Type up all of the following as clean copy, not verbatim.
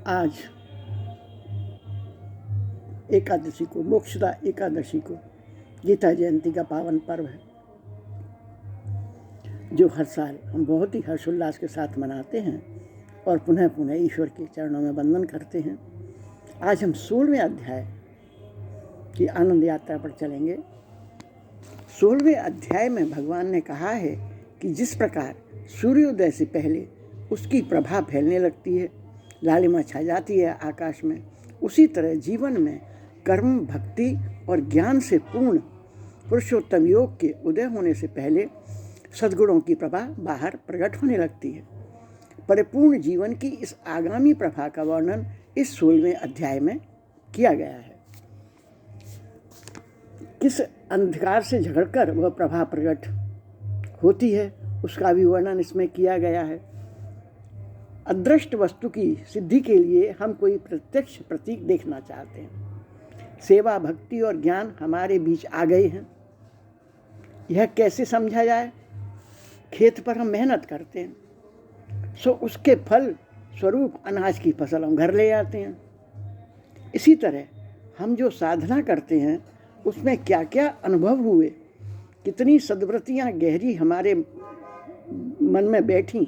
आज एकादशी को, मोक्षदा एकादशी को, गीता जयंती का पावन पर्व है, जो हर साल हम बहुत ही हर्षोल्लास के साथ मनाते हैं और पुनः पुनः ईश्वर के चरणों में वंदन करते हैं। आज हम 16वें अध्याय की आनंद यात्रा पर चलेंगे। 16वें अध्याय में भगवान ने कहा है कि जिस प्रकार सूर्योदय से पहले उसकी प्रभा फैलने लगती है, लालिमा छा जाती है आकाश में, उसी तरह जीवन में कर्म, भक्ति और ज्ञान से पूर्ण पुरुषोत्तम योग के उदय होने से पहले सद्गुणों की प्रभा बाहर प्रकट होने लगती है। परिपूर्ण जीवन की इस आगामी प्रभा का वर्णन इस 16वें अध्याय में किया गया है। किस अंधकार से झगड़कर वह प्रभा प्रकट होती है उसका भी वर्णन इसमें किया गया है। अदृष्ट वस्तु की सिद्धि के लिए हम कोई प्रत्यक्ष प्रतीक देखना चाहते हैं। सेवा, भक्ति और ज्ञान हमारे बीच आ गए हैं। यह कैसे समझा जाए? खेत पर हम मेहनत करते हैं, सो उसके फल स्वरूप अनाज की फसल हम घर ले आते हैं। इसी तरह हम जो साधना करते हैं उसमें क्या क्या अनुभव हुए, कितनी सद्वृत्तियाँ गहरी हमारे मन में बैठी,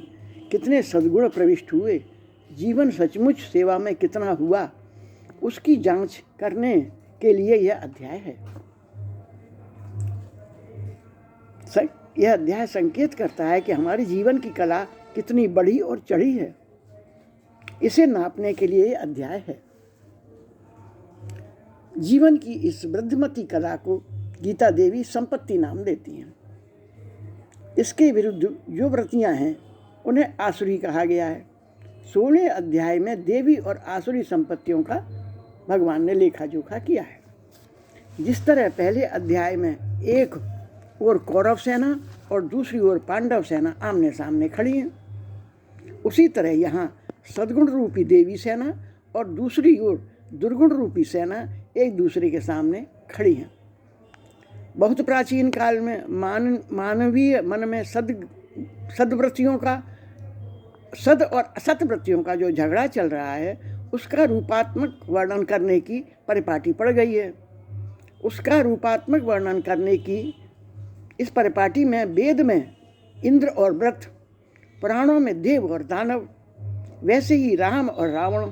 कितने सद्गुण प्रविष्ट हुए, जीवन सचमुच सेवा में कितना हुआ, उसकी जांच करने के लिए यह अध्याय है। यह अध्याय संकेत करता है कि हमारे जीवन की कला कितनी बढ़ी और चढ़ी है। इसे नापने के लिए यह अध्याय है। जीवन की इस वृद्धिमती कला को गीता देवी संपत्ति नाम देती हैं। इसके विरुद्ध जो व्रतियां हैं उन्हें आसुरी कहा गया है। 16वें अध्याय में देवी और आसुरी संपत्तियों का भगवान ने लेखा जोखा किया है। जिस तरह पहले अध्याय में एक ओर कौरव सेना और दूसरी ओर पांडव सेना आमने सामने खड़ी हैं, उसी तरह यहाँ सद्गुण रूपी देवी सेना और दूसरी ओर दुर्गुण रूपी सेना एक दूसरे के सामने खड़ी हैं। बहुत प्राचीन काल में मानवीय मन में सद्वृत्तियों का, सद और असत वृत्तियों का जो झगड़ा चल रहा है उसका रूपात्मक वर्णन करने की परिपाटी पड़ गई है। उसका रूपात्मक वर्णन करने की इस परिपाटी में वेद में इंद्र और वृत्र, पुराणों में देव और दानव, वैसे ही राम और रावण,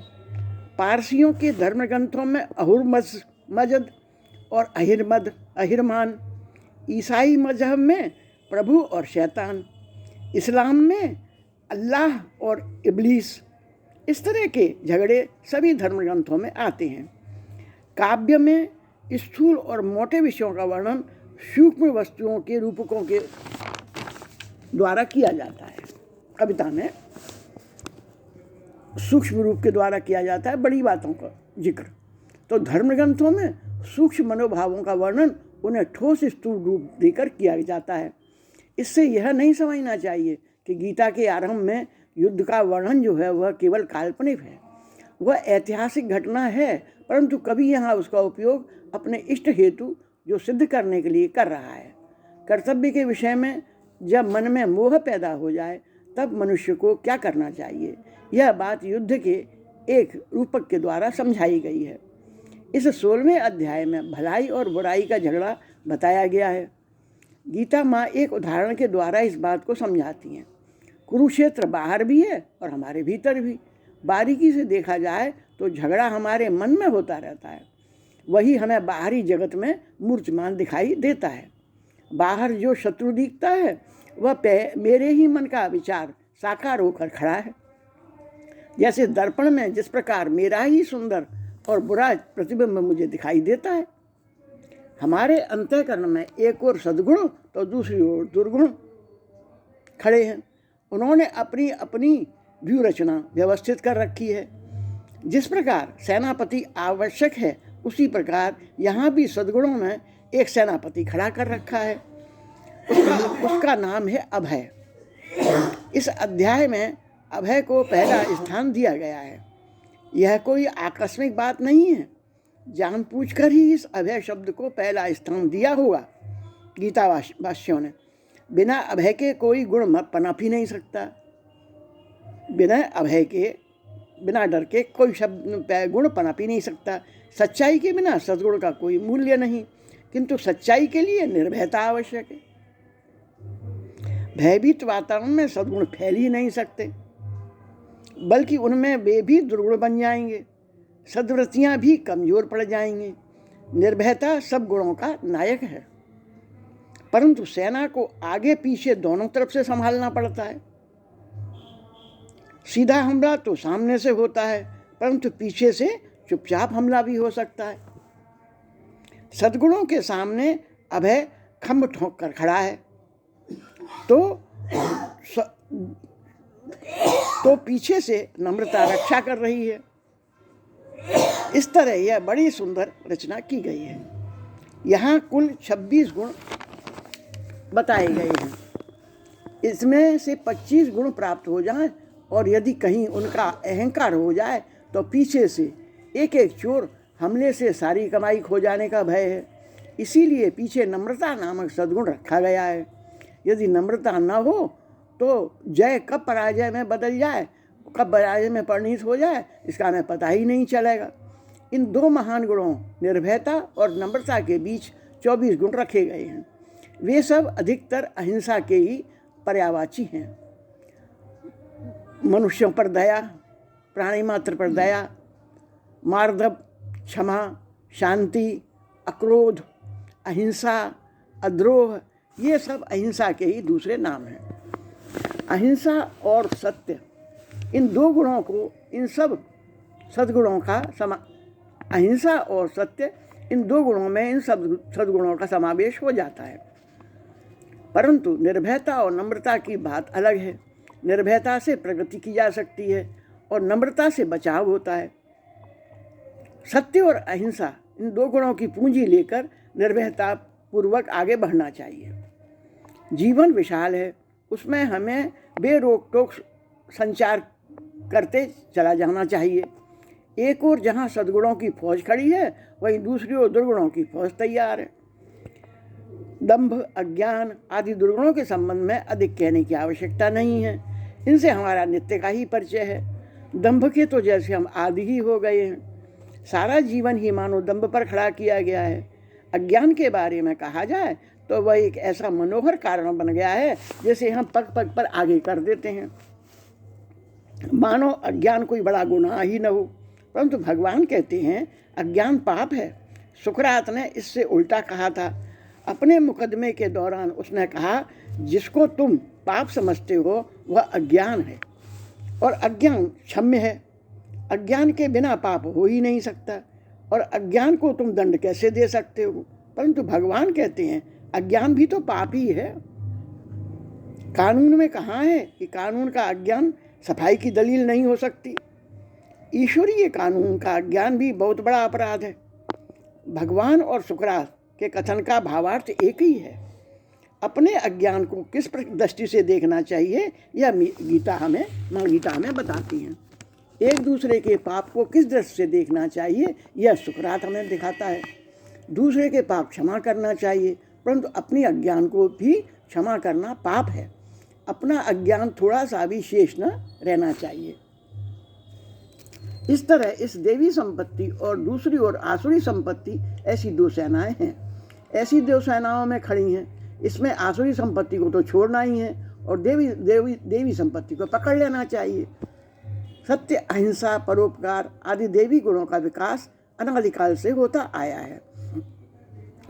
पारसियों के धर्मग्रंथों में अहुरमजद और अहिरमान, ईसाई मजहब में प्रभु और शैतान, इस्लाम में अल्लाह और इब्लीस, इस तरह के झगड़े सभी धर्मग्रंथों में आते हैं। काव्य में स्थूल और मोटे विषयों का वर्णन सूक्ष्म वस्तुओं के रूपकों के द्वारा किया जाता है। कविता में सूक्ष्म रूप के द्वारा किया जाता है बड़ी बातों का जिक्र, तो धर्मग्रंथों में सूक्ष्म मनोभावों का वर्णन उन्हें ठोस स्थूल रूप देकर किया जाता है। इससे यह नहीं समझना चाहिए कि गीता के आरंभ में युद्ध का वर्णन जो है वह केवल काल्पनिक है। वह ऐतिहासिक घटना है, परंतु कभी यहाँ उसका उपयोग अपने इष्ट हेतु जो सिद्ध करने के लिए कर रहा है। कर्तव्य के विषय में जब मन में मोह पैदा हो जाए तब मनुष्य को क्या करना चाहिए, यह बात युद्ध के एक रूपक के द्वारा समझाई गई है। इस 16वें अध्याय में भलाई और बुराई का झगड़ा बताया गया है। गीता माँ एक उदाहरण के द्वारा इस बात को समझाती हैं। कुरुक्षेत्र बाहर भी है और हमारे भीतर भी। बारीकी से देखा जाए तो झगड़ा हमारे मन में होता रहता है, वही हमें बाहरी जगत में मूर्तिमान दिखाई देता है। बाहर जो शत्रु दिखता है वह मेरे ही मन का विचार साकार होकर खड़ा है। जैसे दर्पण में जिस प्रकार मेरा ही सुंदर और बुरा प्रतिबिंब मुझे दिखाई देता है। हमारे अंतःकरण में एक ओर सद्गुण तो दूसरी ओर दुर्गुण खड़े हैं। उन्होंने अपनी अपनी व्यूह रचना व्यवस्थित कर रखी है। जिस प्रकार सेनापति आवश्यक है उसी प्रकार यहाँ भी सद्गुणों में एक सेनापति खड़ा कर रखा है। उसका नाम है अभय। इस अध्याय में अभय को पहला स्थान दिया गया है। यह कोई आकस्मिक बात नहीं है, जानबूझकर ही इस अभय शब्द को पहला स्थान दिया होगा गीता वासियों ने। बिना अभय के कोई गुण पनप ही नहीं सकता। बिना अभय के बिना डर के कोई शब्द गुण पनप ही नहीं सकता। सच्चाई के बिना सद्गुण का कोई मूल्य नहीं, किंतु सच्चाई के लिए निर्भयता आवश्यक है। भयभीत वातावरण में सद्गुण फैल ही नहीं सकते, बल्कि उनमें वे भी दुर्गुण बन जाएंगे, सद्वृत्तियाँ भी कमजोर पड़ जाएंगी। निर्भयता सब गुणों का नायक है, परंतु सेना को आगे पीछे दोनों तरफ से संभालना पड़ता है। सीधा हमला तो सामने से होता है, परंतु पीछे से चुपचाप हमला भी हो सकता है। सद्गुणों के सामने अभय खम्भ ठोक कर खड़ा है, तो पीछे से नम्रता रक्षा कर रही है। इस तरह यह बड़ी सुंदर रचना की गई है। यहाँ कुल 26 गुण बताए गए हैं। इसमें से 25 गुण प्राप्त हो जाएं और यदि कहीं उनका अहंकार हो जाए तो पीछे से एक एक चोर हमले से सारी कमाई खो जाने का भय है। इसीलिए पीछे नम्रता नामक सद्गुण रखा गया है। यदि नम्रता न हो तो जय कब पराजय में बदल जाए, कब पराजय में परिणित हो जाए, इसका हमें पता ही नहीं चलेगा। इन दो महान गुणों निर्भयता और नम्रता के बीच 24 गुण रखे गए हैं। वे सब अधिकतर अहिंसा के ही पर्यायवाची हैं। मनुष्यों पर दया, प्राणी मात्र पर दया, मार्दव, क्षमा, शांति, अक्रोध, अहिंसा, अद्रोह, ये सब अहिंसा के ही दूसरे नाम हैं। अहिंसा और सत्य, इन दो गुणों को इन सब सद्गुणों का अहिंसा और सत्य, इन दो गुणों में इन सब सद्गुणों का समावेश हो जाता है। परंतु निर्भयता और नम्रता की बात अलग है। निर्भयता से प्रगति की जा सकती है और नम्रता से बचाव होता है। सत्य और अहिंसा, इन दो गुणों की पूंजी लेकर निर्भयता पूर्वक आगे बढ़ना चाहिए। जीवन विशाल है, उसमें हमें बेरोक टोक संचार करते चला जाना चाहिए। एक ओर जहाँ सद्गुणों की फौज खड़ी है, वहीं दूसरी ओर दुर्गुणों की फौज तैयार है। दंभ, अज्ञान आदि दुर्गुणों के संबंध में अधिक कहने की आवश्यकता नहीं है। इनसे हमारा नित्य का ही परिचय है। दंभ के तो जैसे हम आदि ही हो गए हैं। सारा जीवन ही मानो दंभ पर खड़ा किया गया है। अज्ञान के बारे में कहा जाए तो वह एक ऐसा मनोहर कारण बन गया है जैसे हम पग पग पर आगे कर देते हैं, मानो अज्ञान कोई बड़ा गुनाह ही न हो। परंतु भगवान कहते हैं अज्ञान पाप है। सुकरात ने इससे उल्टा कहा था। अपने मुकदमे के दौरान उसने कहा, जिसको तुम पाप समझते हो वह अज्ञान है और अज्ञान क्षम्य है। अज्ञान के बिना पाप हो ही नहीं सकता और अज्ञान को तुम दंड कैसे दे सकते हो। परंतु भगवान कहते हैं अज्ञान भी तो पाप ही है। कानून में कहाँ है कि कानून का अज्ञान सफाई की दलील नहीं हो सकती। ईश्वरीय कानून का अज्ञान भी बहुत बड़ा अपराध है। भगवान और सुकरात के कथन का भावार्थ एक ही है। अपने अज्ञान को किस दृष्टि से देखना चाहिए यह गीता हमें बताती हैं। एक दूसरे के पाप को किस दृष्टि से देखना चाहिए यह सुकरात हमें दिखाता है। दूसरे के पाप क्षमा करना चाहिए, परंतु अपनी अज्ञान को भी क्षमा करना पाप है। अपना अज्ञान थोड़ा सा भी शेष न रहना चाहिए। इस तरह इस देवी संपत्ति और दूसरी ओर आसुरी संपत्ति, ऐसी दो सेनाएं हैं। ऐसी दो सेनाओं में खड़ी हैं। इसमें आसुरी संपत्ति को तो छोड़ना ही है और देवी संपत्ति को पकड़ लेना चाहिए। सत्य, अहिंसा, परोपकार आदि देवी गुणों का विकास अनादिकाल से होता आया है।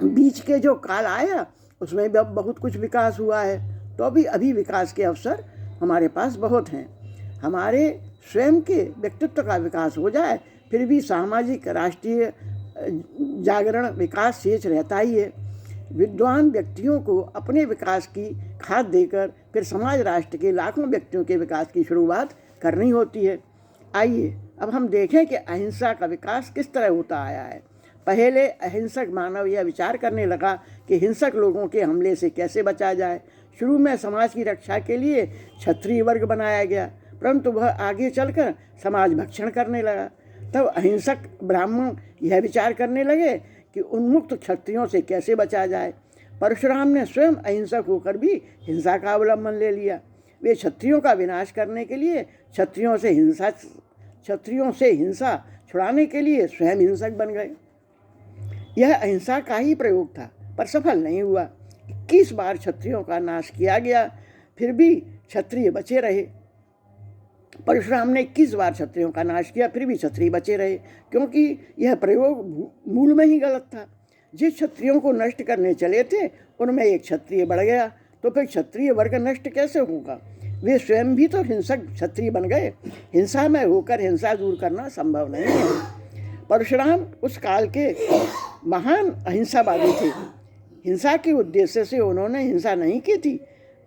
बीच के जो काल आया उसमें भी अब बहुत कुछ विकास हुआ है, तो अभी विकास के अवसर हमारे पास बहुत हैं। हमारे स्वयं के व्यक्तित्व का विकास हो जाए फिर भी सामाजिक राष्ट्रीय जागरण विकास शेष रहता ही है। विद्वान व्यक्तियों को अपने विकास की खाद देकर फिर समाज राष्ट्र के लाखों व्यक्तियों के विकास की शुरुआत करनी होती है। आइए अब हम देखें कि अहिंसा का विकास किस तरह होता आया है। पहले अहिंसक मानव यह विचार करने लगा कि हिंसक लोगों के हमले से कैसे बचा जाए। शुरू में समाज की रक्षा के लिए क्षत्रिय वर्ग बनाया गया, परंतु वह आगे चलकर समाज भक्षण करने लगा। तब अहिंसक ब्राह्मण यह विचार करने लगे कि उन्मुक्त क्षत्रियों से कैसे बचा जाए। परशुराम ने स्वयं अहिंसक होकर भी हिंसा का अवलंबन ले लिया। वे क्षत्रियों का विनाश करने के लिए क्षत्रियों से क्षत्रियों से हिंसा छुड़ाने के लिए स्वयं हिंसक बन गए। यह अहिंसा का ही प्रयोग था, पर सफल नहीं हुआ। 21 बार क्षत्रियों का नाश किया गया, फिर भी क्षत्रिय बचे रहे। परशुराम ने 21 बार क्षत्रियों का नाश किया, फिर भी क्षत्रिय बचे रहे, क्योंकि यह प्रयोग मूल में ही गलत था। जिस क्षत्रियों को नष्ट करने चले थे उनमें एक क्षत्रिय बढ़ गया, तो फिर क्षत्रिय वर्ग नष्ट कैसे होगा? वे स्वयं भी तो हिंसक क्षत्रिय बन गए। हिंसा में होकर हिंसा दूर करना संभव नहीं है। परशुराम उस काल के महान अहिंसावादी थे। हिंसा के उद्देश्य से उन्होंने हिंसा नहीं की थी,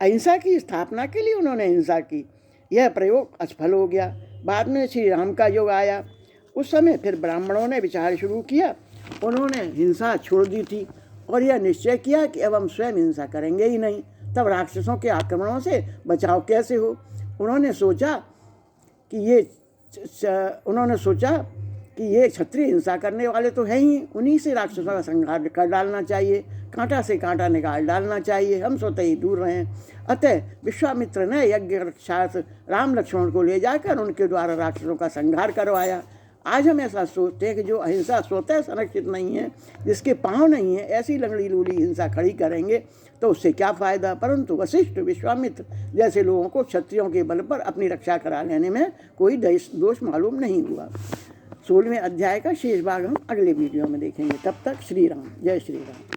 अहिंसा की स्थापना के लिए उन्होंने हिंसा की। यह प्रयोग असफल हो गया। बाद में श्री राम का युग आया। उस समय फिर ब्राह्मणों ने विचार शुरू किया। उन्होंने हिंसा छोड़ दी थी और यह निश्चय किया कि अब हम स्वयं हिंसा करेंगे ही नहीं। तब राक्षसों के आक्रमणों से बचाव कैसे हो? उन्होंने सोचा कि ये क्षत्रिय हिंसा करने वाले तो हैं ही, उन्हीं से राक्षसों का संहार कर डालना चाहिए, कांटा से कांटा निकाल डालना चाहिए, हम स्वतः ही दूर रहें। अतः विश्वामित्र ने यज्ञ रक्षार्थ राम लक्ष्मण को ले जाकर उनके द्वारा राक्षसों का संहार करवाया। आज हम ऐसा सोचते हैं कि जो अहिंसा स्वतः संरक्षित नहीं है, जिसके पांव नहीं है, ऐसी लंगड़ी लूली हिंसा खड़ी करेंगे तो उससे क्या फ़ायदा? परंतु वशिष्ठ, विश्वामित्र जैसे लोगों को क्षत्रियों के बल पर अपनी रक्षा करा लेने में कोई दोष मालूम नहीं हुआ। 16वें अध्याय का शेष भाग हम अगले वीडियो में देखेंगे। तब तक श्री राम, जय श्री राम।